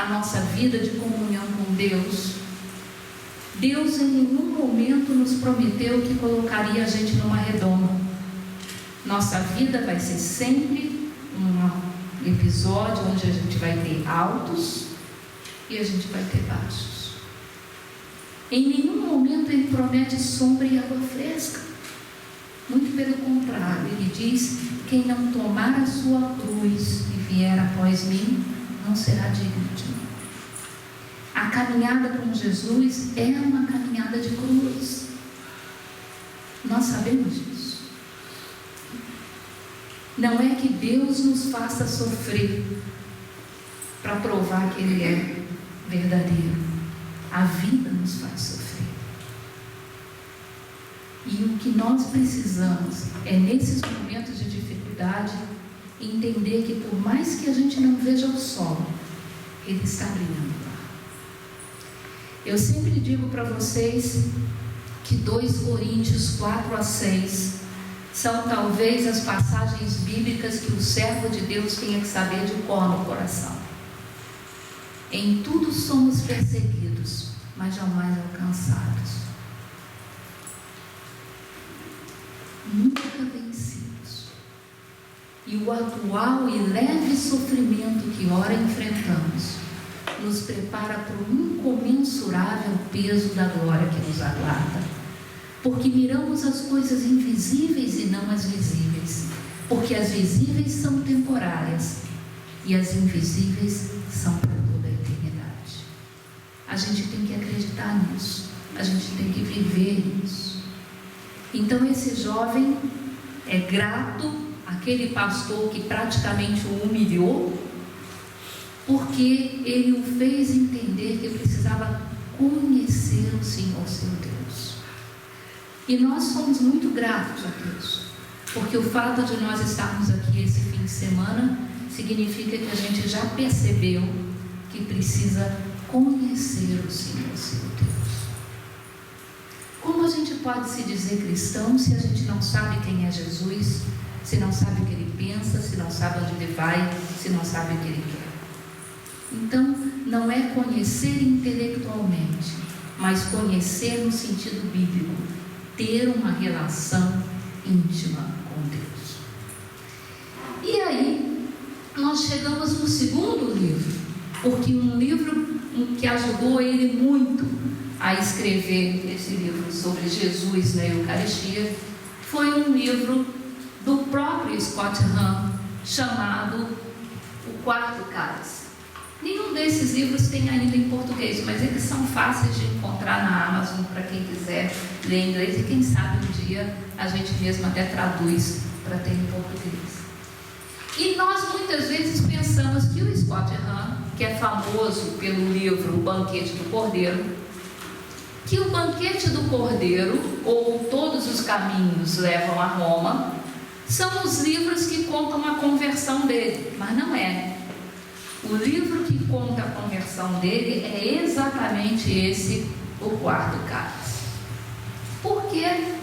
a nossa vida de comunhão com Deus, Deus em nenhum momento nos prometeu que colocaria a gente numa redoma. Nossa vida vai ser sempre um episódio onde a gente vai ter altos e a gente vai ter baixos. Em nenhum momento Ele promete sombra e água fresca. Muito pelo contrário, Ele diz: quem não tomar a sua cruz e vier após mim, não será digno de mim. A caminhada com Jesus é uma caminhada de cruz. Nós sabemos disso. Não é que Deus nos faça sofrer para provar que Ele é verdadeiro. A vida nos faz sofrer. E o que nós precisamos é, nesses momentos de dificuldade, entender que por mais que a gente não veja o sol, Ele está brilhando lá. Eu sempre digo para vocês que 2 Coríntios 4-6 são talvez as passagens bíblicas que o servo de Deus tenha que saber de cor no coração. Em tudo somos perseguidos, mas jamais alcançados. Nunca vencidos. E o atual e leve sofrimento que ora enfrentamos nos prepara para um incomensurável peso da glória que nos aguarda. Porque miramos as coisas invisíveis e não as visíveis. Porque as visíveis são temporárias e as invisíveis são para toda a eternidade. A gente tem que acreditar nisso. A gente tem que viver nisso. Então esse jovem é grato àquele pastor que praticamente o humilhou, porque ele o fez entender que precisava conhecer o Senhor seu Deus. E nós somos muito gratos a Deus, porque o fato de nós estarmos aqui esse fim de semana significa que a gente já percebeu que precisa conhecer o Senhor seu Deus. Como a gente pode se dizer cristão se a gente não sabe quem é Jesus, se não sabe o que Ele pensa, se não sabe onde Ele vai, se não sabe o que Ele quer? Então, não é conhecer intelectualmente, mas conhecer no sentido bíblico, ter uma relação íntima com Deus. E aí, nós chegamos no segundo livro, porque um livro que ajudou ele muito a escrever esse livro sobre Jesus na Eucaristia foi um livro do próprio Scott Hahn, chamado O Quarto Cálice. Nenhum desses livros tem ainda em português, mas eles são fáceis de encontrar na Amazon para quem quiser ler em inglês, e quem sabe um dia a gente mesmo até traduz para ter em português. E nós muitas vezes pensamos que o Scott Hahn, que é famoso pelo livro O Banquete do Cordeiro, que o Banquete do Cordeiro, ou Todos os Caminhos Levam a Roma, são os livros que contam a conversão dele, mas não é. O livro que conta a conversão dele é exatamente esse, O Quarto Cálice. Por quê?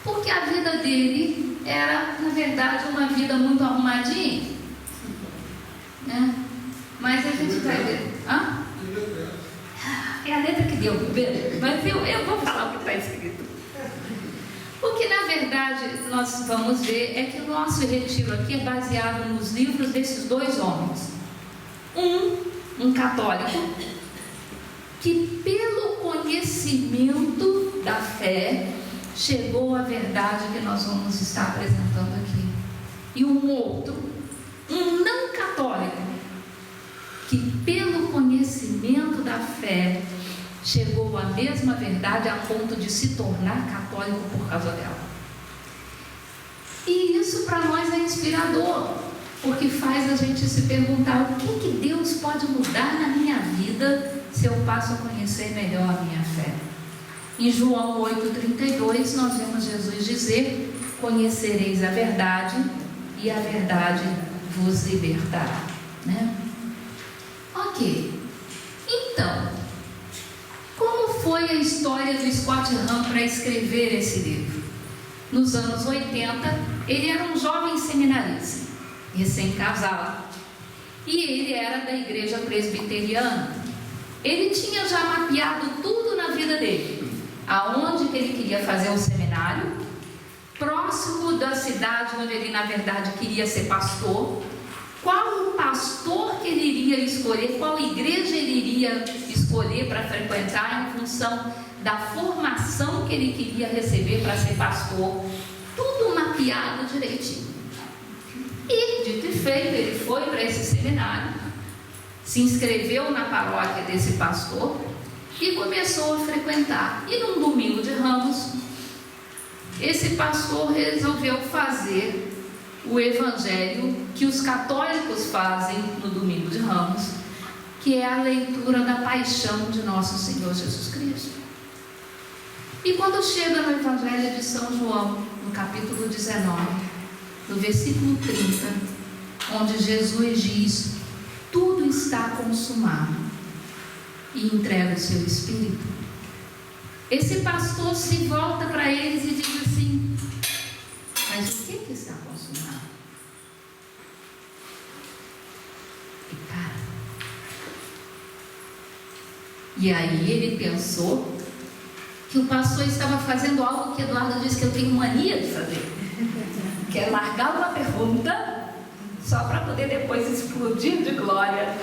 Porque a vida dele era, na verdade, uma vida muito arrumadinha, né? Mas a gente vai ver. Hã? É a letra que deu, mas eu vou falar o que está escrito. O que na verdade nós vamos ver é que o nosso retiro aqui é baseado nos livros desses 2 homens. Um católico que pelo conhecimento da fé chegou à verdade que nós vamos estar apresentando aqui. E um outro, um não católico, que pelo conhecimento da fé chegou à mesma verdade a ponto de se tornar católico por causa dela. E isso para nós é inspirador, porque faz a gente se perguntar: o que Deus pode mudar na minha vida se eu passo a conhecer melhor a minha fé? Em João 8,32 nós vemos Jesus dizer: conhecereis a verdade e a verdade vos libertará, né? Ok, então, como foi a história do Scott Hahn para escrever esse livro? Nos anos 80, ele era um jovem seminarista, recém-casado, e ele era da igreja presbiteriana. Ele tinha já mapeado tudo na vida dele, aonde que ele queria fazer um seminário, próximo da cidade onde ele na verdade queria ser pastor, qual o pastor que ele iria escolher, qual igreja ele iria escolher para frequentar em função da formação que ele queria receber para ser pastor, tudo mapeado direitinho. E dito e feito, ele foi para esse seminário, se inscreveu na paróquia desse pastor e começou a frequentar. E num domingo de Ramos, esse pastor resolveu fazer o evangelho que os católicos fazem no domingo de Ramos, que é a leitura da paixão de nosso Senhor Jesus Cristo. E quando chega no evangelho de São João, no capítulo 19, no versículo 30, onde Jesus diz: tudo está consumado, e entrega o seu espírito, esse pastor se volta para eles e diz assim: mas o que está consumado? E cara, e aí ele pensou que o pastor estava fazendo algo que Eduardo disse que eu tenho mania de fazer, que é largar uma pergunta só para poder depois explodir de glória.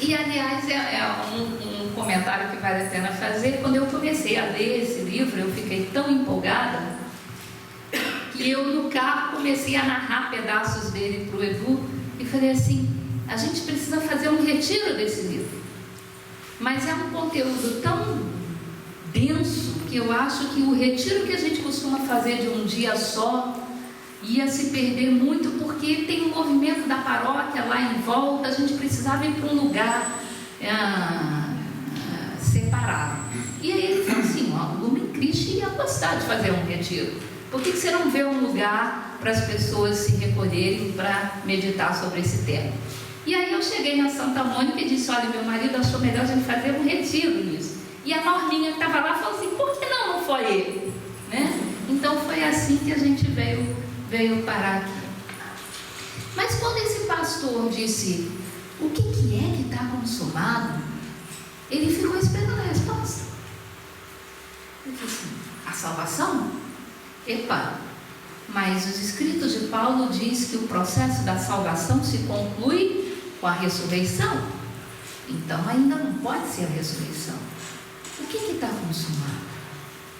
E aliás é um comentário que vale a pena fazer. Quando eu comecei a ler esse livro, eu fiquei tão empolgada que eu no carro comecei a narrar pedaços dele para o Edu e falei assim: a gente precisa fazer um retiro desse livro, mas é um conteúdo tão denso que eu acho que o retiro que a gente costuma fazer de um dia só ia se perder muito, porque tem um movimento da paróquia lá em volta, a gente precisava ir para um lugar separado. E aí ele falou assim: ó, o Lumen Christi ia gostar de fazer um retiro, por que você não vê um lugar para as pessoas se recolherem para meditar sobre esse tema? E aí eu cheguei na Santa Mônica e disse: olha, meu marido achou melhor a gente fazer um retiro nisso. E a Norminha que estava lá falou assim: por que não foi ele? Né? Então foi assim que a gente veio parar aqui. Mas quando esse pastor disse: o que é que está consumado? Ele ficou esperando a resposta. Ele disse assim: a salvação? Epa, mas os escritos de Paulo diz que o processo da salvação se conclui com a ressurreição. Então ainda não pode ser a ressurreição. O que está consumado?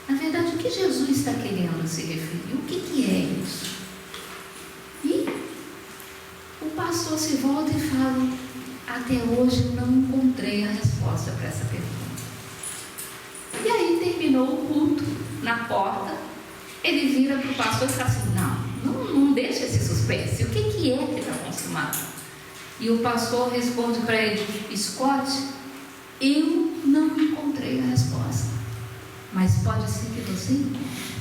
Na verdade, o que Jesus está querendo se referir? O que é isso? E o pastor se volta e fala: até hoje eu não encontrei a resposta para essa pergunta. E aí terminou o culto, na porta, ele vira para o pastor e fala assim: não deixa esse suspense, o que é que está consumado? E o pastor responde para ele: Scott, eu não encontrei a resposta, mas pode ser que você encontre.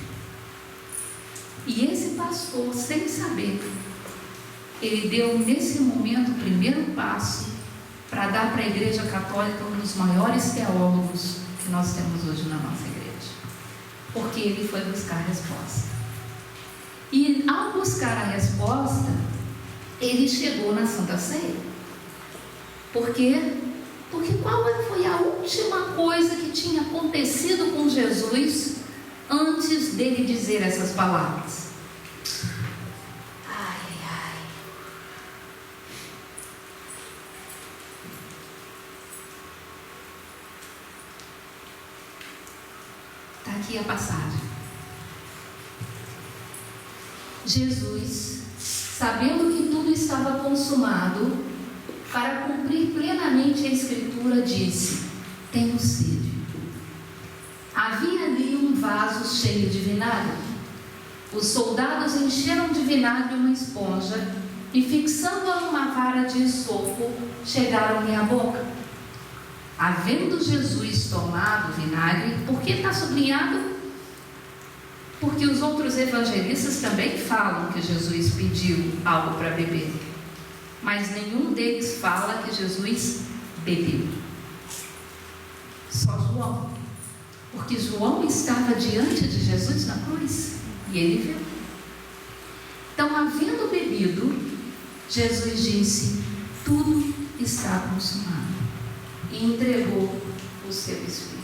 E esse pastor, sem saber, ele deu nesse momento o primeiro passo para dar para a Igreja Católica um dos maiores teólogos que nós temos hoje na nossa igreja, porque ele foi buscar a resposta. E ao buscar a resposta, ele chegou na Santa Ceia. Por quê? Porque qual foi a última coisa que tinha acontecido com Jesus antes dele dizer essas palavras? Está aqui a passagem. Jesus, sabendo que tudo estava consumado, para cumprir plenamente a Escritura, disse: tenho sede. Havia ali um vaso cheio de vinagre. Os soldados encheram de vinagre uma esponja e, fixando-a numa vara de esopo, chegaram-lhe à boca. Havendo Jesus tomado o vinagre, por que está sublinhado? Porque os outros evangelistas também falam que Jesus pediu algo para beber, mas nenhum deles fala que Jesus bebeu. Só João, porque João estava diante de Jesus na cruz e ele viu. Então, havendo bebido, Jesus disse: tudo está consumado, e entregou o seu espírito.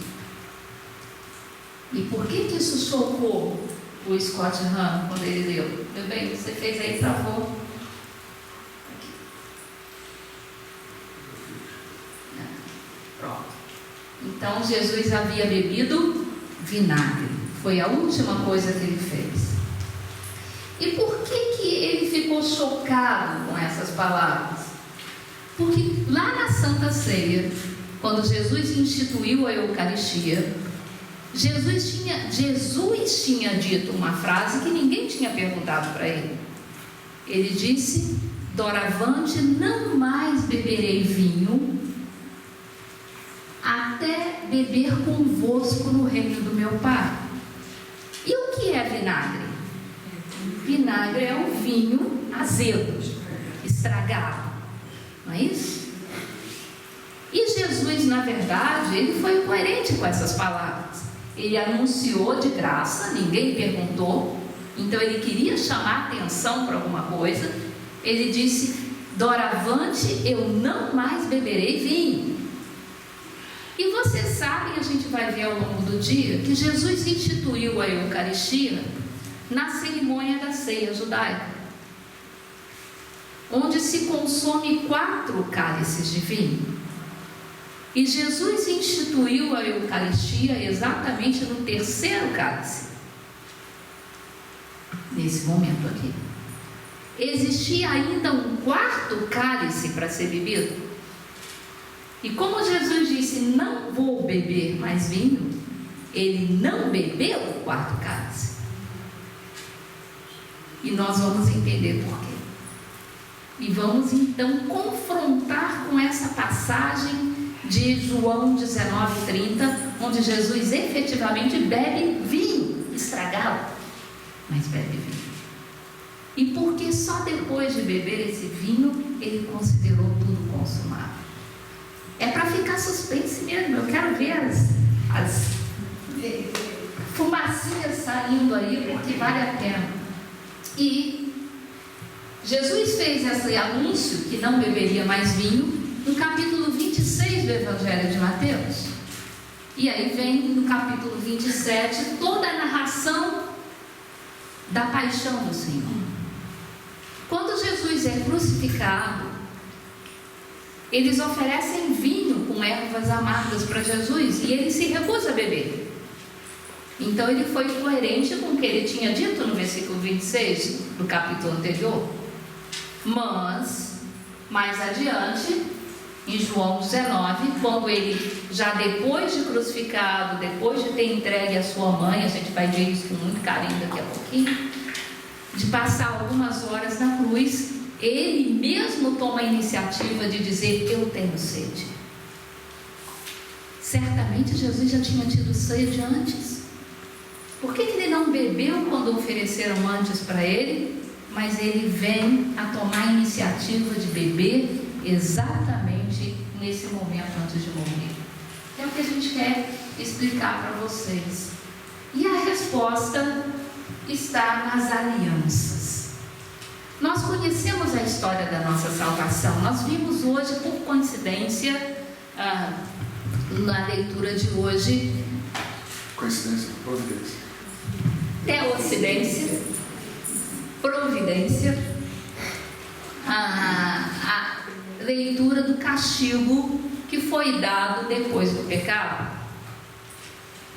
E por que isso chocou o Scott Hahn quando ele leu? Meu bem, você fez aí, travou. Pronto. Então, Jesus havia bebido vinagre. Foi a última coisa que ele fez. E por que ele ficou chocado com essas palavras? Porque lá na Santa Ceia, quando Jesus instituiu a Eucaristia, Jesus tinha dito uma frase que ninguém tinha perguntado para ele. Ele disse: doravante não mais beberei vinho, até beber convosco no reino do meu Pai. E o que é vinagre? Vinagre é o vinho azedo, estragado, não é isso? E Jesus, na verdade, ele foi coerente com essas palavras. Ele anunciou de graça, ninguém perguntou, então ele queria chamar atenção para alguma coisa. Ele disse: doravante eu não mais beberei vinho. E vocês sabem, a gente vai ver ao longo do dia, que Jesus instituiu a Eucaristia na cerimônia da ceia judaica, onde se consome 4 cálices de vinho. E Jesus instituiu a Eucaristia exatamente no 3º cálice. Nesse momento aqui. Existia ainda um 4º cálice para ser bebido. E como Jesus disse: não vou beber mais vinho, ele não bebeu o 4º cálice. E nós vamos entender por quê. E vamos então confrontar com essa passagem de João 19:30, onde Jesus efetivamente bebe vinho estragado, mas bebe vinho. E porque só depois de beber esse vinho ele considerou tudo consumado. É para ficar suspense mesmo. Eu quero ver as fumacinhas saindo aí, porque vale a pena. E Jesus fez esse anúncio que não beberia mais vinho no capítulo 26 do Evangelho de Mateus. E aí vem no capítulo 27 toda a narração da paixão do Senhor. Quando Jesus é crucificado, eles oferecem vinho com ervas amargas para Jesus e ele se recusa a beber. Então ele foi coerente com o que ele tinha dito no versículo 26 do capítulo anterior. Mas, mais adiante, em João 19, quando ele, já depois de crucificado, depois de ter entregue a sua mãe, a gente vai ver isso com muito carinho daqui a pouquinho, de passar algumas horas na cruz, ele mesmo toma a iniciativa de dizer: eu tenho sede. Certamente Jesus já tinha tido sede antes. Por que ele não bebeu quando ofereceram antes para ele? Mas ele vem a tomar a iniciativa de beber exatamente nesse momento antes de morrer. É o que a gente quer explicar para vocês. E a resposta está nas alianças. Nós conhecemos a história da nossa salvação. Nós vimos hoje, por coincidência, na leitura de hoje, coincidência, providência, teocidência, providência, a leitura do castigo que foi dado depois do pecado.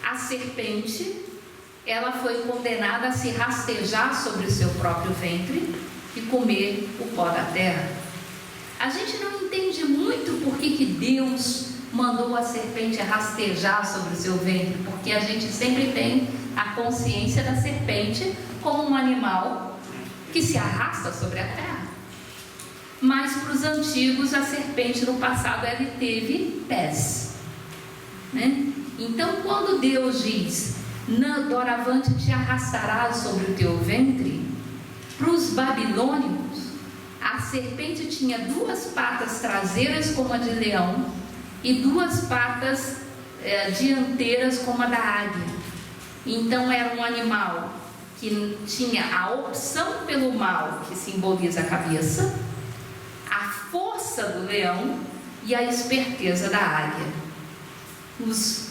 A serpente, ela foi condenada a se rastejar sobre o seu próprio ventre e comer o pó da terra. A gente não entende muito por que Deus mandou a serpente rastejar sobre o seu ventre, porque a gente sempre tem a consciência da serpente como um animal que se arrasta sobre a terra. Mas para os antigos, a serpente no passado ela teve pés, né? Então quando Deus diz: doravante te arrastarás sobre o teu ventre, para os babilônicos a serpente tinha 2 patas traseiras como a de leão e 2 patas dianteiras como a da águia. Então era um animal que tinha a opção pelo mal, que simboliza a cabeça, a força do leão e a esperteza da águia. Nos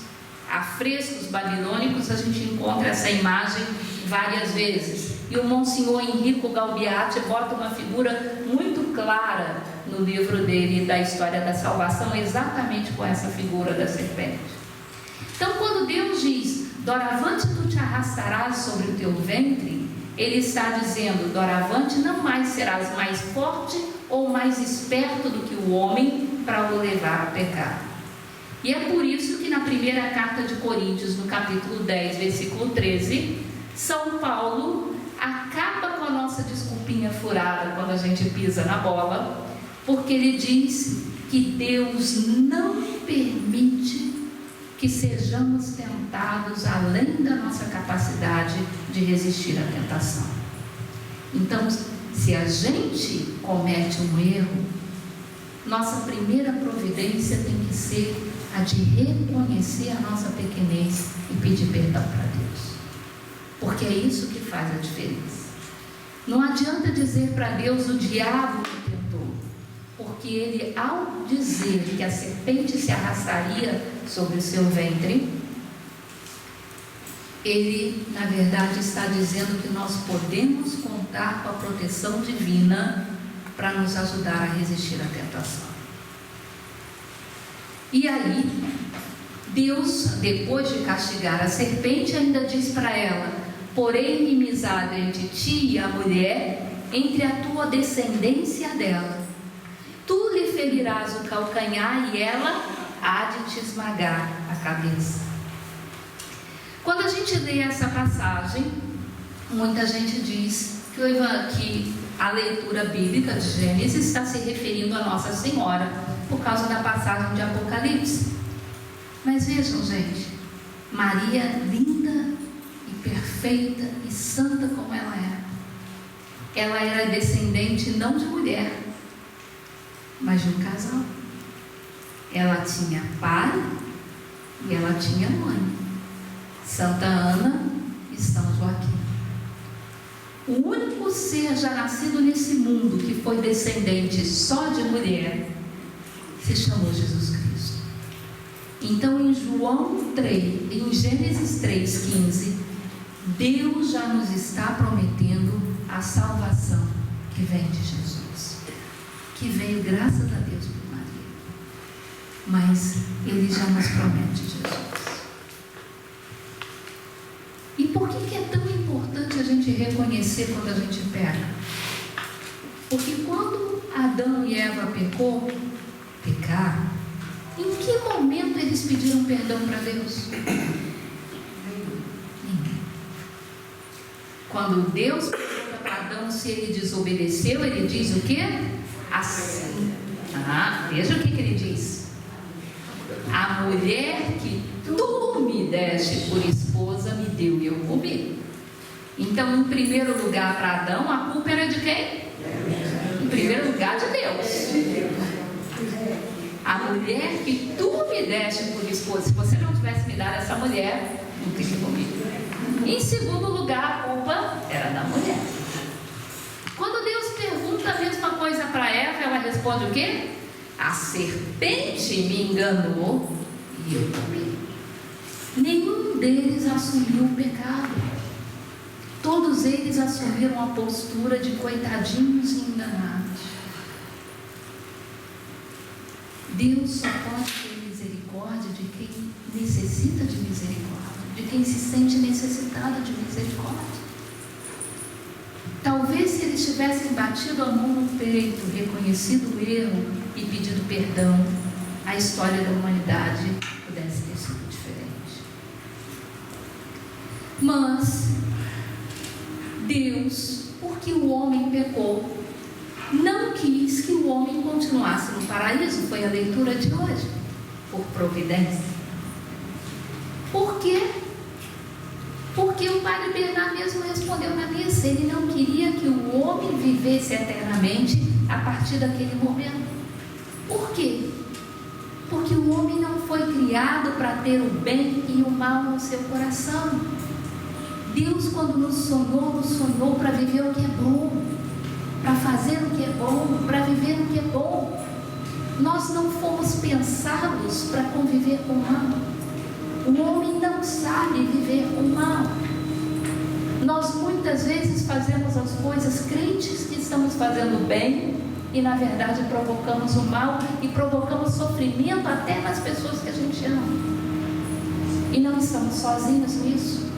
afrescos babilônicos a gente encontra essa imagem várias vezes, e o Monsenhor Enrico Galbiati bota uma figura muito clara no livro dele da História da Salvação, exatamente com essa figura da serpente. Então, quando Deus diz: doravante tu te arrastarás sobre o teu ventre, Ele está dizendo: doravante não mais serás mais forte ou mais esperto do que o homem para o levar a pecar. E é por isso que na primeira carta de Coríntios, no capítulo 10, versículo 13, São Paulo acaba com a nossa desculpinha furada quando a gente pisa na bola, porque ele diz que Deus não permite que sejamos tentados além da nossa capacidade de resistir à tentação. Então, se a gente comete um erro, nossa primeira providência tem que ser a de reconhecer a nossa pequenez e pedir perdão para Deus, porque é isso que faz a diferença. Não adianta dizer para Deus: o diabo me tentou, porque ele, ao dizer que a serpente se arrastaria sobre o seu ventre, ele na verdade está dizendo que nós podemos contar com a proteção divina para nos ajudar a resistir à tentação. E aí, Deus, depois de castigar a serpente, ainda diz para ela: porém inimizade entre ti e a mulher, entre a tua descendência dela. Tu lhe ferirás o calcanhar e ela há de te esmagar a cabeça. Quando a gente lê essa passagem, muita gente diz que a leitura bíblica de Gênesis está se referindo a Nossa Senhora, por causa da passagem de Apocalipse. Mas vejam, gente, Maria, linda e perfeita e santa como ela era descendente não de mulher, mas de um casal. Ela tinha pai e ela tinha mãe, Santa Ana e São Joaquim. O único ser já nascido nesse mundo que foi descendente só de mulher se chamou Jesus Cristo. Então, em Gênesis 3,15, Deus já nos está prometendo a salvação que vem de Jesus, que veio graças a Deus por Maria, mas Ele já nos promete Jesus. E por que é tão importante a gente reconhecer quando a gente peca? Porque quando Adão e Eva pecaram, em que momento eles pediram perdão para Deus? Ninguém. Quando Deus pergunta para Adão se ele desobedeceu, ele diz o quê? Assim. Veja o que ele diz: a mulher que tu me deste por esposa me deu e eu comi. Então, em primeiro lugar, para Adão, a culpa era de quem? Em primeiro lugar, de Deus. A mulher que tu me deste por esposa, se você não tivesse me dado essa mulher, não teria comido. Em segundo lugar, a culpa era da mulher. Quando Deus pergunta a mesma coisa para Eva, ela responde o quê? A serpente me enganou e eu comi. Nenhum deles assumiu o pecado. Todos eles assumiram a postura de coitadinhos e enganados. Deus só pode ter misericórdia de quem necessita de misericórdia, de quem se sente necessitado de misericórdia. Talvez se eles tivessem batido a mão no peito, reconhecido o erro e pedido perdão, a história da humanidade pudesse ter sido diferente. Mas Deus, porque o homem pecou, não quis que o homem continuasse no paraíso. Foi a leitura de hoje, por providência. Por quê? Porque o padre Bernard mesmo respondeu na missa: ele não queria que o homem vivesse eternamente a partir daquele momento. Por quê? Porque o homem não foi criado para ter o bem e o mal no seu coração. Deus, quando nos sonhou para viver o que é bom, para fazer o que é bom, para viver o que é bom. Nós não fomos pensados para conviver com o mal. O homem não sabe viver com o mal. Nós muitas vezes fazemos as coisas crentes que estamos fazendo bem e na verdade provocamos o mal e provocamos sofrimento até nas pessoas que a gente ama. E não estamos sozinhos nisso.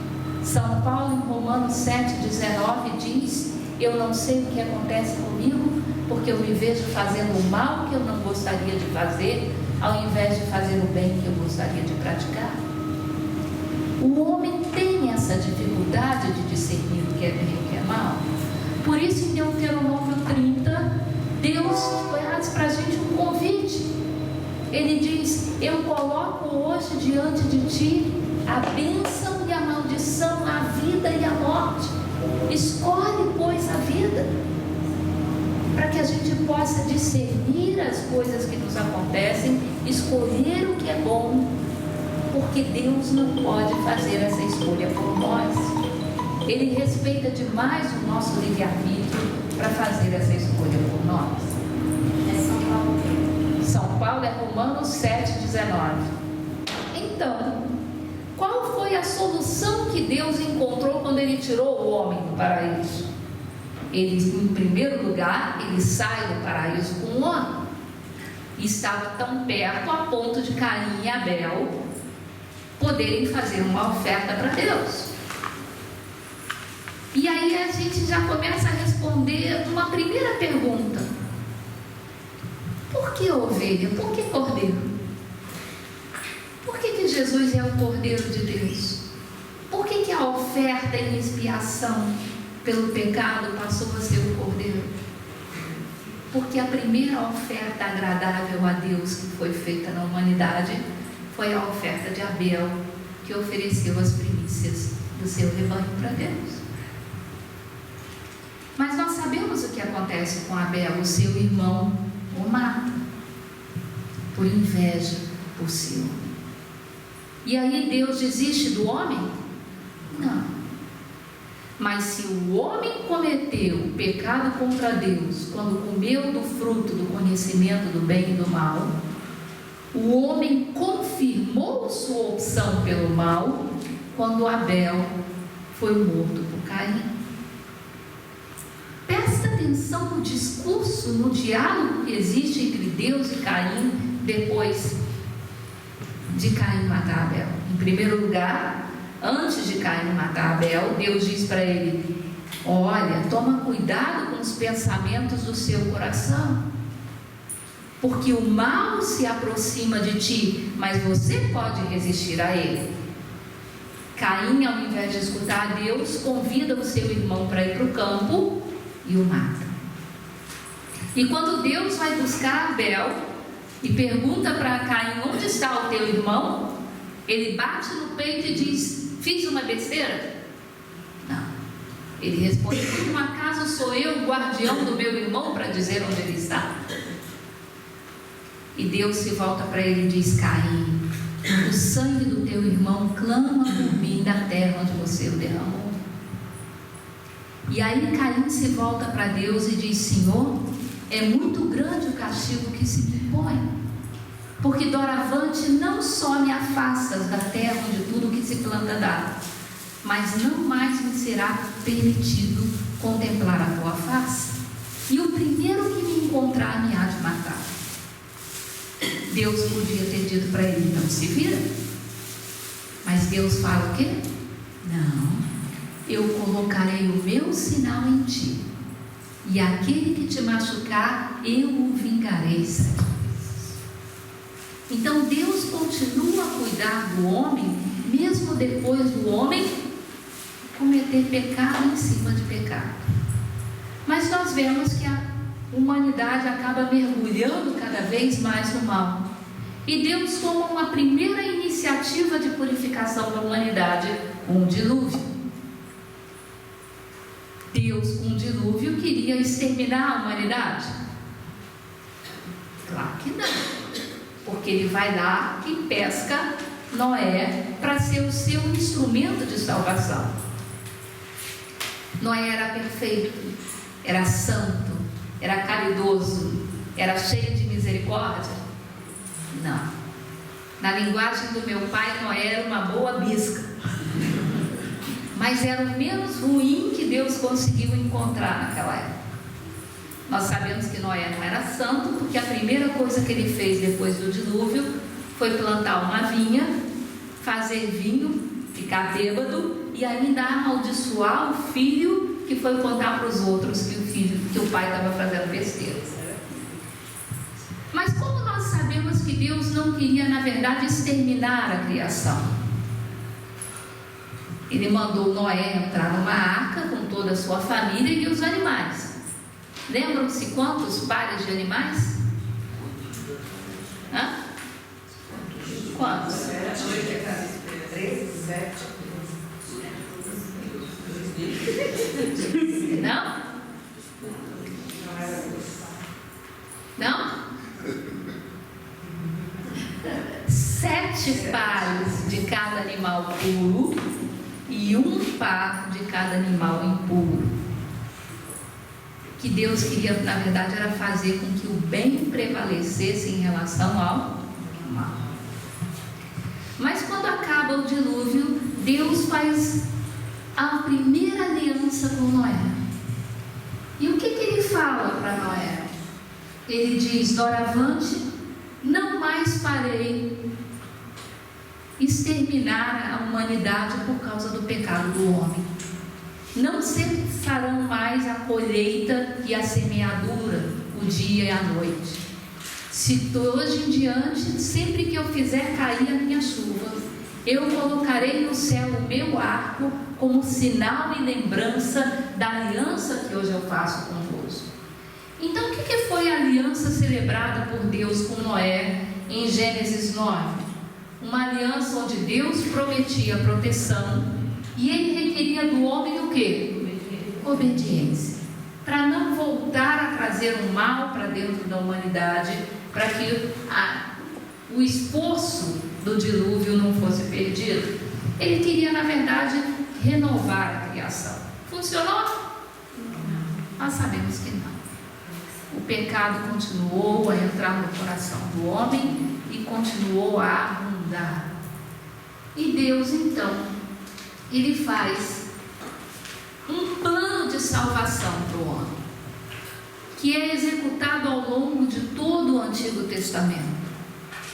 São Paulo, em Romanos 7,19, diz: eu não sei o que acontece comigo, porque eu me vejo fazendo o mal que eu não gostaria de fazer, ao invés de fazer o bem que eu gostaria de praticar. O homem tem essa dificuldade de discernir o que é bem e o que é mal. Por isso, em Deuteronômio 30, Deus faz para a gente um convite. Ele diz: eu coloco hoje diante de ti a bênção e a maldição, a vida e a morte. Escolhe, pois, a vida, para que a gente possa discernir as coisas que nos acontecem, escolher o que é bom, porque Deus não pode fazer essa escolha por nós. Ele respeita demais o nosso livre-arbítrio para fazer essa escolha por nós. É São Paulo. São Paulo é Romanos 7,19. Então, qual foi a solução que Deus encontrou quando Ele tirou o homem do paraíso? Ele, em primeiro lugar, ele sai do paraíso com o homem. E estava tão perto a ponto de Caim e Abel poderem fazer uma oferta para Deus. E aí a gente já começa a responder uma primeira pergunta: por que ovelha? Por que cordeiro? Por que Jesus é o Cordeiro de Deus? Por que a oferta em expiação pelo pecado passou a ser o Cordeiro? Porque a primeira oferta agradável a Deus que foi feita na humanidade foi a oferta de Abel, que ofereceu as primícias do seu rebanho para Deus. Mas nós sabemos o que acontece com Abel. O seu irmão o mata por inveja, por ciúme. E aí Deus desiste do homem? Não. Mas se o homem cometeu pecado contra Deus quando comeu do fruto do conhecimento do bem e do mal, o homem confirmou sua opção pelo mal quando Abel foi morto por Caim. Presta atenção no discurso, no diálogo que existe entre Deus e Caim depois de Caim matar Abel. Em primeiro lugar, antes de Caim matar Abel, Deus diz para ele: olha, toma cuidado com os pensamentos do seu coração, porque o mal se aproxima de ti, mas você pode resistir a ele. Caim, ao invés de escutar a Deus, convida o seu irmão para ir para o campo e o mata. E quando Deus vai buscar Abel e pergunta para Caim: onde está o teu irmão? Ele bate no peito e diz: fiz uma besteira? Não. Ele responde: por um acaso sou eu o guardião do meu irmão para dizer onde ele está? E Deus se volta para ele e diz: Caim, o sangue do teu irmão clama por mim na terra onde você o derramou. E aí Caim se volta para Deus e diz: Senhor, é muito grande o castigo que se me impõe, porque doravante não só me afastas da terra onde tudo que se planta dá, mas não mais me será permitido contemplar a tua face, e o primeiro que me encontrar me há de matar. Deus podia ter dito para ele: não se vira. Mas Deus fala o quê? Não, eu colocarei o meu sinal em ti, e aquele que te machucar, eu o vingarei 7 vezes. Então Deus continua a cuidar do homem, mesmo depois do homem cometer pecado em cima de pecado. Mas nós vemos que a humanidade acaba mergulhando cada vez mais no mal. E Deus toma uma primeira iniciativa de purificação da humanidade, com o dilúvio. Deus, com o dilúvio, queria exterminar a humanidade? Claro que não, porque Ele vai lá e pesca Noé para ser o seu instrumento de salvação. Noé era perfeito, era santo, era caridoso, era cheio de misericórdia? Não. Na linguagem do meu pai, Noé era uma boa bisca. Mas era o menos ruim que Deus conseguiu encontrar naquela época. Nós sabemos que Noé não era santo, porque a primeira coisa que ele fez depois do dilúvio foi plantar uma vinha, fazer vinho, ficar bêbado e ainda amaldiçoar o filho, que foi contar para os outros que o pai estava fazendo besteira. Mas como nós sabemos que Deus não queria, na verdade, exterminar a criação? Ele mandou Noé entrar numa arca com toda a sua família e os animais. Lembram-se quantos pares de animais? Hã? Quantos? 13, 7. Não? Não? 7 pares de cada animal puro e 1 par de cada animal impuro. Que Deus queria, na verdade, era fazer com que o bem prevalecesse em relação ao mal. Mas quando acaba o dilúvio, Deus faz a primeira aliança com Noé. E o que ele fala para Noé? Ele diz: doravante, não mais farei exterminar a humanidade por causa do pecado do homem. Não cessarão mais a colheita e a semeadura, o dia e a noite. Se de hoje em diante, sempre que eu fizer cair a minha chuva, eu colocarei no céu o meu arco como sinal e lembrança da aliança que hoje eu faço convosco. Então, o que foi a aliança celebrada por Deus com Noé em Gênesis 9? Uma aliança onde Deus prometia proteção e ele requeria do homem o quê? Obediência. Para não voltar a trazer um mal para dentro da humanidade, para que o esforço do dilúvio não fosse perdido. Ele queria, na verdade, renovar a criação. Funcionou? Nós sabemos que não. O pecado continuou a entrar no coração do homem e continuou a abundar. E Deus, então, ele faz um plano de salvação para o homem, que é executado ao longo de todo o Antigo Testamento.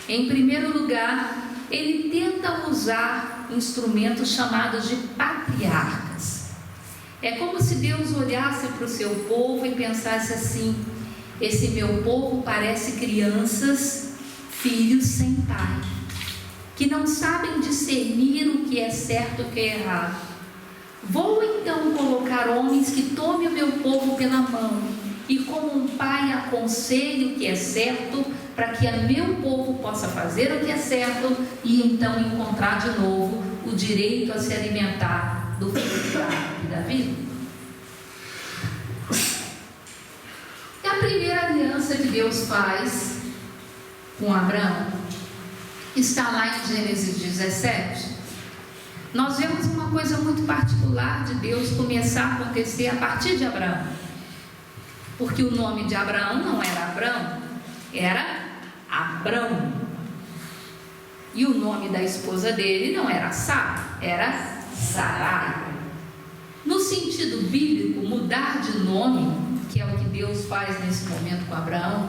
Em primeiro lugar, ele tenta usar instrumentos chamados de patriarcas. É como se Deus olhasse para o seu povo e pensasse assim: esse meu povo parece crianças, filhos sem pai, que não sabem discernir o que é certo e o que é errado. Vou então colocar homens que tomem o meu povo pela mão e como um pai aconselhe o que é certo, para que o meu povo possa fazer o que é certo e então encontrar de novo o direito a se alimentar do fruto da árvore da vida. E a primeira aliança que Deus faz com Abraão está lá em Gênesis 17. Nós vemos uma coisa muito particular de Deus começar a acontecer a partir de Abraão, porque o nome de Abraão não era Abrão, era Abrão, e o nome da esposa dele não era Sara, era Sarai. No sentido bíblico, mudar de nome, que é o que Deus faz nesse momento com Abraão,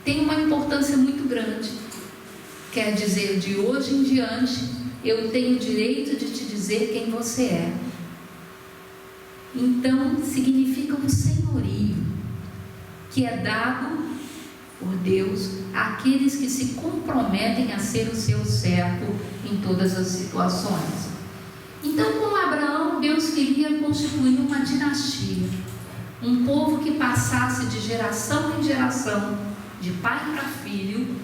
tem uma importância muito grande. Quer dizer, de hoje em diante eu tenho o direito de te dizer quem você é. Então significa um senhorio que é dado por Deus àqueles que se comprometem a ser o seu servo em todas as situações. Então, com Abraão, Deus queria constituir uma dinastia, um povo que passasse de geração em geração, de pai para filho,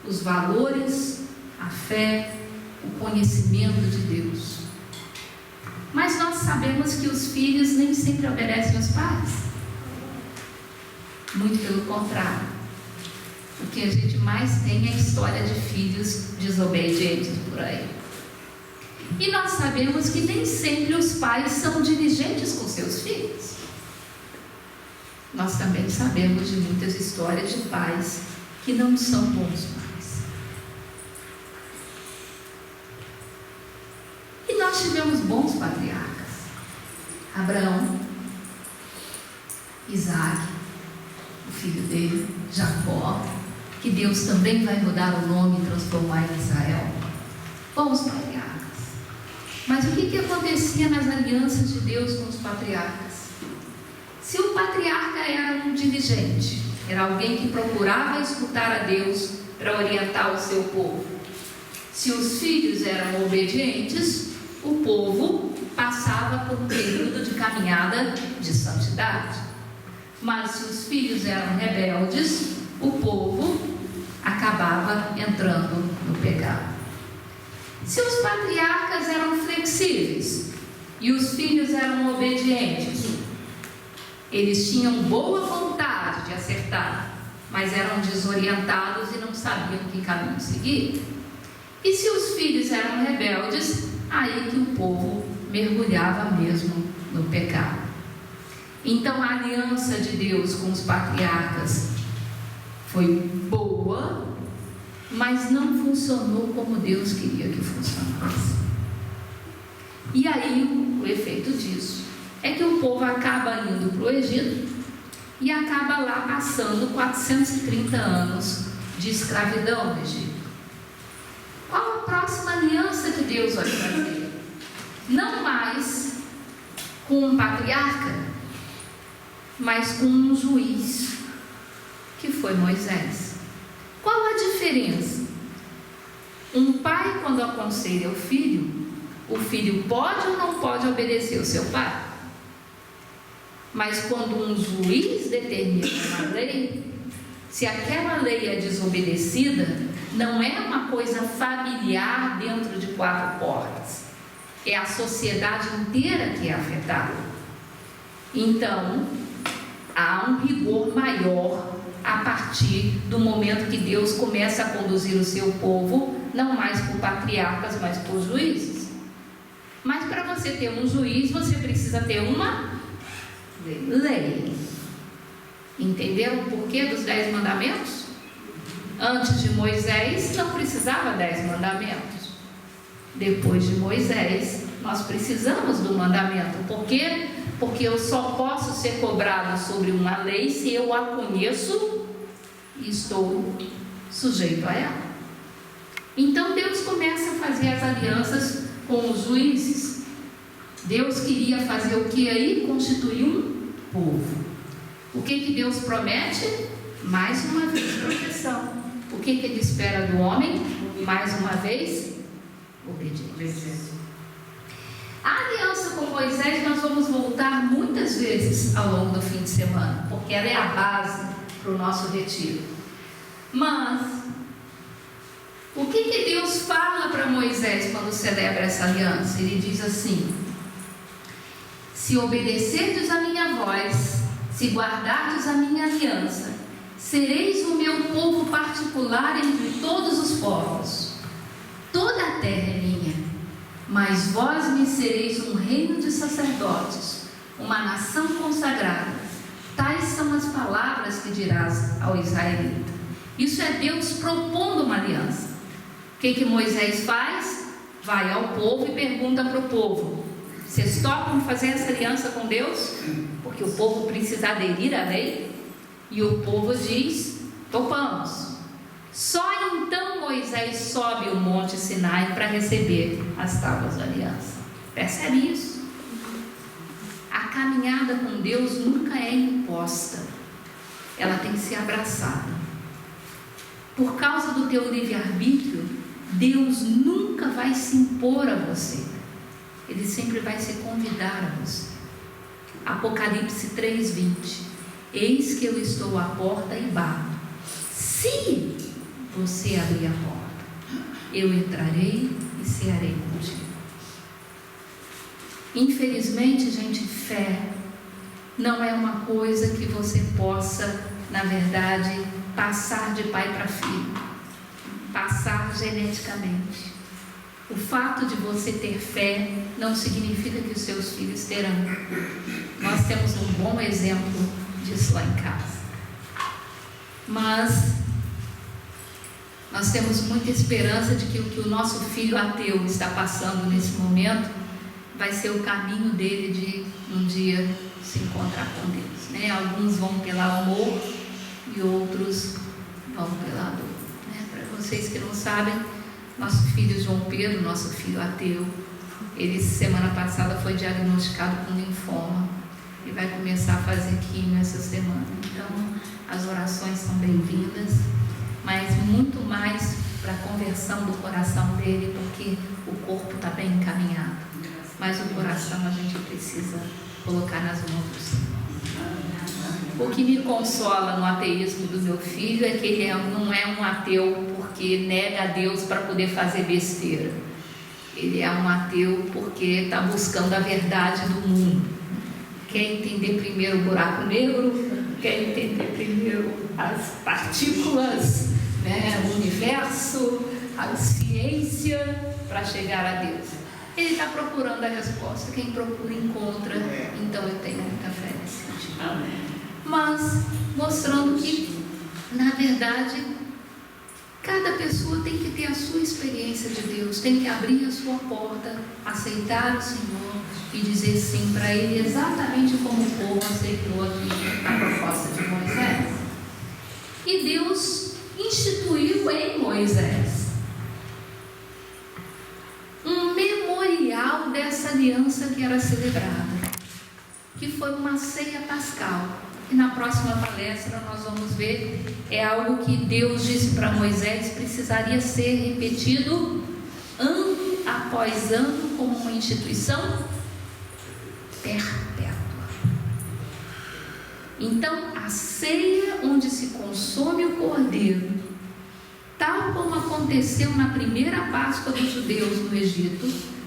os valores, a fé, o conhecimento de Deus. Mas nós sabemos que os filhos nem sempre obedecem aos pais. Muito pelo contrário. O que a gente mais tem é a história de filhos desobedientes por aí. E nós sabemos que nem sempre os pais são diligentes com seus filhos. Nós também sabemos de muitas histórias de pais que não são bons pais. E nós tivemos bons patriarcas. Abraão, Isaac, o filho dele, Jacó, que Deus também vai mudar o nome e transformar em Israel. Bons patriarcas. Mas o que acontecia nas alianças de Deus com os patriarcas? Se o patriarca era um dirigente, era alguém que procurava escutar a Deus para orientar o seu povo. Se os filhos eram obedientes, o povo passava por um período de caminhada de santidade. Mas se os filhos eram rebeldes, o povo acabava entrando no pecado. Se os patriarcas eram flexíveis e os filhos eram obedientes, eles tinham boa vontade de acertar, mas eram desorientados e não sabiam que caminho seguir. E se os filhos eram rebeldes, aí que o povo mergulhava mesmo no pecado. Então a aliança de Deus com os patriarcas foi boa, mas não funcionou como Deus queria que funcionasse. E aí o efeito disso é que o povo acaba indo para o Egito e acaba lá passando 430 anos de escravidão no Egito. Qual a próxima aliança que Deus vai fazer? Não mais com um patriarca, mas com um juiz, que foi Moisés. Qual a diferença? Um pai, quando aconselha o filho pode ou não pode obedecer o seu pai. Mas quando um juiz determina uma lei, se aquela lei é desobedecida, não é uma coisa familiar dentro de quatro portas, é a sociedade inteira que é afetada. Então, há um rigor maior a partir do momento que Deus começa a conduzir o seu povo, não mais por patriarcas, mas por juízes. Mas para você ter um juiz, você precisa ter uma lei. Entenderam o porquê dos 10 mandamentos? Antes de Moisés, não precisava 10 mandamentos. Depois de Moisés, nós precisamos do mandamento. Por quê? Porque eu só posso ser cobrado sobre uma lei se eu a conheço e estou sujeito a ela. Então Deus começa a fazer as alianças com os juízes. Deus queria fazer o que aí? Constituir um povo. O que Deus promete? Mais uma vez proteção. O que Ele espera do homem? Mais uma vez obediência. A aliança com Moisés nós vamos voltar muitas vezes ao longo do fim de semana, porque ela é a base para o nosso retiro. Mas o que Deus fala para Moisés quando celebra essa aliança? Ele diz assim: se obedecerdes a minha voz, se guardardes a minha aliança, sereis o meu povo particular entre todos os povos. Toda a terra é minha, mas vós me sereis um reino de sacerdotes, uma nação consagrada. Tais são as palavras que dirás ao israelita. Isso é Deus propondo uma aliança. O que Moisés faz? Vai ao povo e pergunta para o povo: vocês topam fazer essa aliança com Deus? Porque o povo precisa aderir à lei. E o povo diz: topamos. Só então Moisés sobe o monte Sinai para receber as tábuas da aliança. Percebe isso? A caminhada com Deus nunca é imposta, ela tem que ser abraçada. Por causa do teu livre-arbítrio, Deus nunca vai se impor a você, Ele sempre vai se convidar a você. Apocalipse 3:20: eis que eu estou à porta e bato. Se você abrir a porta, eu entrarei e cearei contigo. Infelizmente, gente, fé não é uma coisa que você possa, na verdade, passar de pai para filho, passar geneticamente. O fato de você ter fé não significa que os seus filhos terão. Nós temos um bom exemplo disso lá em casa. Mas nós temos muita esperança de que o que o nosso filho ateu está passando nesse momento vai ser o caminho dele de um dia se encontrar com Deus, né? Alguns vão pelo amor e outros vão pela dor, né? Para vocês que não sabem, nosso filho João Pedro, nosso filho ateu, ele semana passada foi diagnosticado com linfoma e vai começar a fazer quimio essa semana. Então as orações são bem-vindas, mas muito mais para a conversão do coração dele, porque o corpo está bem encaminhado, mas o coração a gente precisa colocar nas mãos do Senhor. O que me consola no ateísmo do meu filho é que ele não é um ateu porque nega a Deus para poder fazer besteira. Ele é um ateu porque está buscando a verdade do mundo. Quer entender primeiro o buraco negro, quer entender primeiro as partículas, né, o universo, a ciência, para chegar a Deus. Ele está procurando a resposta. Quem procura encontra. Então eu tenho muita fé nesse sentido. Mas mostrando que, na verdade, cada pessoa tem que ter a sua experiência de Deus, tem que abrir a sua porta, aceitar o Senhor e dizer sim para Ele, exatamente como o povo aceitou aqui a proposta de Moisés. E Deus instituiu em Moisés um memorial dessa aliança que era celebrada, que foi uma ceia pascal. E na próxima palestra nós vamos ver, é algo que Deus disse para Moisés, precisaria ser repetido ano após ano como uma instituição perpétua. Então a ceia onde se consome o cordeiro, tal como aconteceu na primeira Páscoa dos judeus no Egito,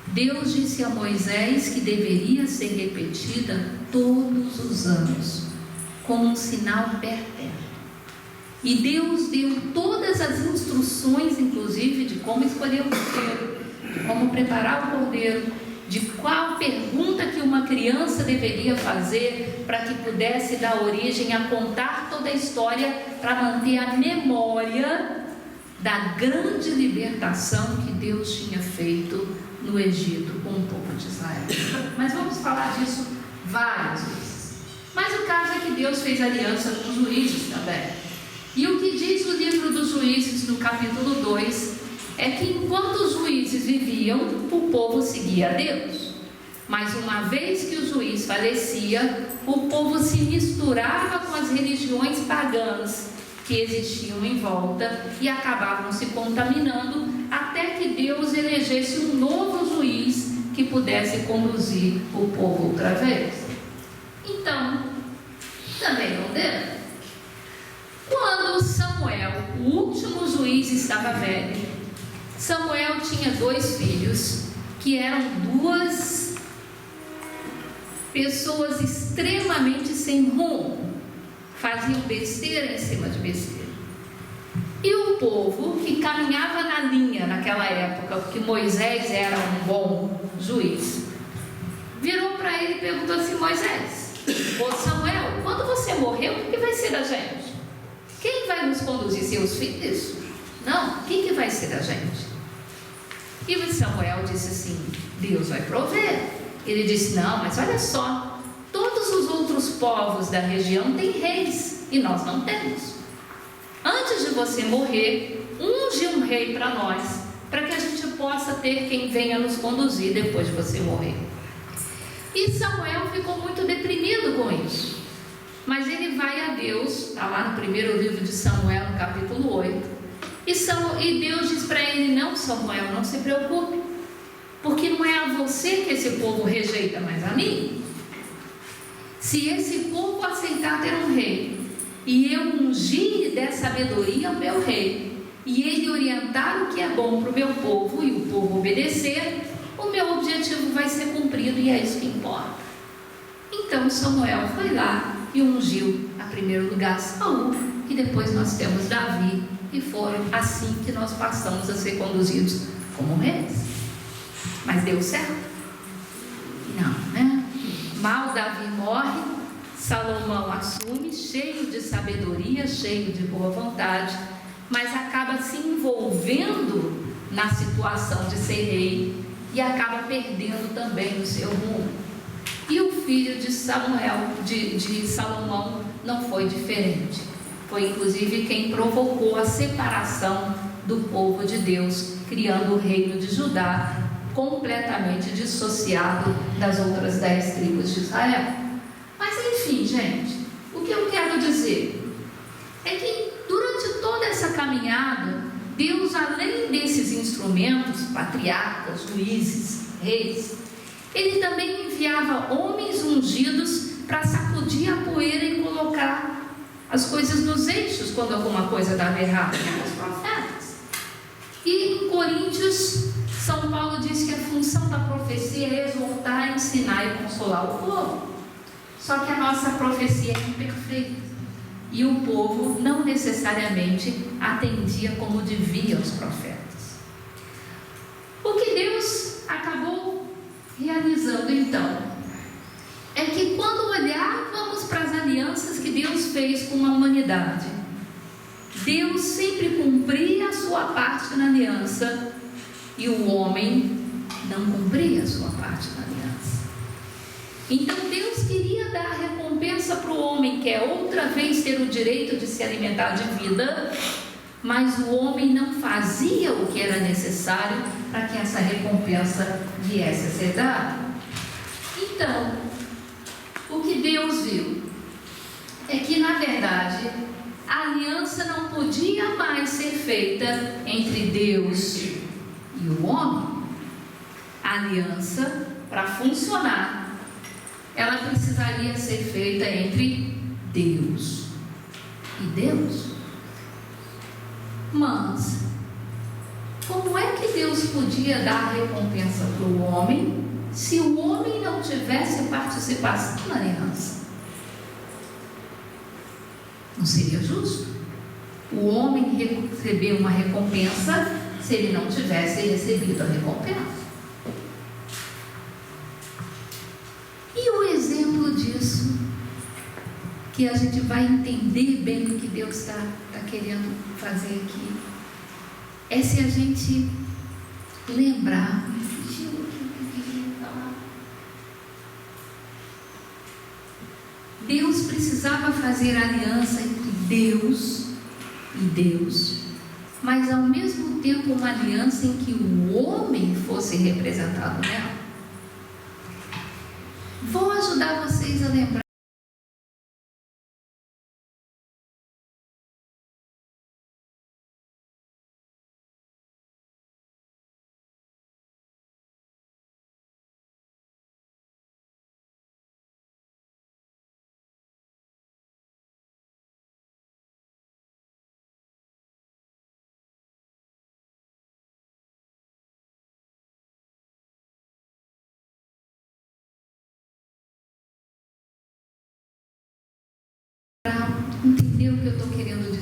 Deus disse a Moisés que deveria ser repetida todos os anos, como um sinal perpétuo. E Deus deu todas as instruções, inclusive, de como escolher o cordeiro, de como preparar o cordeiro, de qual pergunta que uma criança deveria fazer para que pudesse dar origem a contar toda a história, para manter a memória da grande libertação que Deus tinha feito no Egito com o povo de Israel. Mas vamos falar disso várias vezes. Mas o caso é que Deus fez aliança com os juízes também. E o que diz o livro dos Juízes no capítulo 2 é que enquanto os juízes viviam, o povo seguia a Deus. Mas uma vez que o juiz falecia, o povo se misturava com as religiões pagãs que existiam em volta e acabavam se contaminando, até que Deus elegesse um novo juiz que pudesse conduzir o povo outra vez. Então, também não deu. Quando Samuel, o último juiz, estava velho, Samuel tinha 2 filhos que eram 2 pessoas extremamente sem rumo, faziam besteira em cima de besteira. E o povo que caminhava na linha naquela época, porque Moisés era um bom juiz, virou para ele e perguntou assim: Moisés, ô Samuel, quando você morrer, o que vai ser da gente? Quem vai nos conduzir? Seus filhos? Não, quem que vai ser da gente? E Samuel disse assim: Deus vai prover. Ele disse: não, mas olha só, todos os outros povos da região têm reis e nós não temos. Antes de você morrer, unge um rei para nós, para que a gente possa ter quem venha nos conduzir depois de você morrer. E Samuel ficou muito deprimido com isso, mas ele vai a Deus, está lá no primeiro livro de Samuel, no capítulo 8, e Deus diz para ele: não, Samuel, não se preocupe, porque não é a você que esse povo rejeita, mas a mim. Se esse povo aceitar ter um rei, e eu ungir e der sabedoria ao meu rei, e ele orientar o que é bom para o meu povo, e o povo obedecer, o meu objetivo vai ser cumprido, e é isso que importa. Então Samuel foi lá e ungiu, a primeiro lugar, Saul, e depois nós temos Davi, e foram assim que nós passamos a ser conduzidos como reis. Mas deu certo? Não, né? Mal Davi morre, Salomão assume, cheio de sabedoria, cheio de boa vontade, mas acaba se envolvendo na situação de ser rei e acaba perdendo também o seu rumo. E o filho de Salomão não foi diferente. Foi inclusive quem provocou a separação do povo de Deus, criando o reino de Judá, completamente dissociado das outras 10 tribos de Israel. Mas enfim, gente, o que eu quero dizer é que durante toda essa caminhada, Deus, além desses instrumentos, patriarcas, juízes, reis, Ele também enviava homens ungidos para sacudir a poeira e colocar as coisas nos eixos quando alguma coisa dava errado, os profetas. E em Coríntios, São Paulo diz que a função da profecia é exortar, ensinar e consolar o povo. Só que a nossa profecia é imperfeita e o povo não necessariamente atendia como devia os profetas. O que Deus acabou realizando então é que quando olhávamos para as alianças que Deus fez com a humanidade, Deus sempre cumpria a sua parte na aliança e o homem não cumpria a sua parte na aliança. Então Deus queria dar recompensa para o homem, que é outra vez ter o direito de se alimentar de vida, mas o homem não fazia o que era necessário para que essa recompensa viesse a ser dada. Então, o que Deus viu é que, na verdade, a aliança não podia mais ser feita entre Deus e o homem. A aliança, para funcionar, ela precisaria ser feita entre Deus e Deus. Mas, como é que Deus podia dar recompensa para o homem se o homem não tivesse participação na aliança? Não seria justo o homem receber uma recompensa se ele não tivesse recebido a recompensa. E o exemplo disso, que a gente vai entender bem o que Deus está querendo fazer aqui, é se a gente lembrar. Deus precisava fazer aliança entre Deus e Deus, mas ao mesmo tempo uma aliança em que o homem fosse representado nela. Vou ajudar vocês a lembrar. Entender o que eu estou querendo dizer.